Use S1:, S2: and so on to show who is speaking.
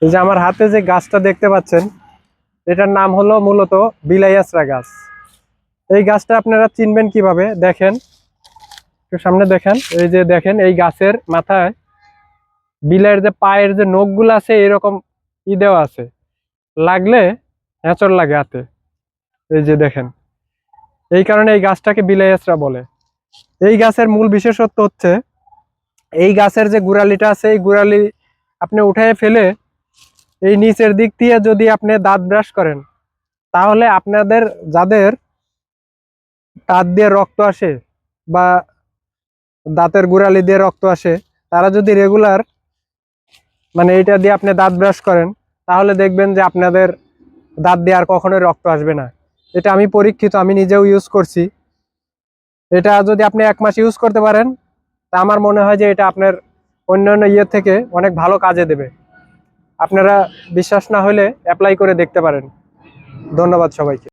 S1: এই যে আমার হাতে যে গাছটা দেখতে পাচ্ছেন, এটার নাম হলো মূলত বিলাইয়াছড়া গাছ। এই গাছটা আপনারা চিনবেন কিভাবে দেখেন, একটু সামনে দেখেন। এই যে দেখেন, এই গাছের মাথায় বিলাইয়ের যে পায়ের যে নখগুলো আছে এরকম দেওয়া আছে, লাগলে হ্যাঁচড় লাগে হাতে। এই যে দেখেন, এই কারণে এই গাছটাকে বিলাইয়াছড়া বলে। এই গাছের মূল বিশেষত্ব হচ্ছে, এই গাছের যে গুড়ালিটা আছে এই গুড়ালি আপনি উঠায় ফেলে এই নিচের দিক দিয়ে যদি আপনি দাঁত ব্রাশ করেন, তাহলে আপনাদের যাদের দাঁত দিয়ে রক্ত আসে বা দাঁতের গুড়ালি দিয়ে রক্ত আসে, তারা যদি রেগুলার মানে এটা দিয়ে আপনি দাঁত ব্রাশ করেন, তাহলে দেখবেন যে আপনাদের দাঁত দিয়ে আর কখনোই রক্ত আসবে না। এটা আমি পরীক্ষিত, আমি নিজেও ইউজ করছি। এটা যদি আপনি 1 মাস ইউজ করতে পারেন, তা আমার মনে হয় যে এটা আপনার অন্যান্য ইয়ের থেকে অনেক ভালো কাজে দেবে। আপনারা বিশ্বাস না হলে অ্যাপ্লাই করে দেখতে পারেন। ধন্যবাদ সবাইকে।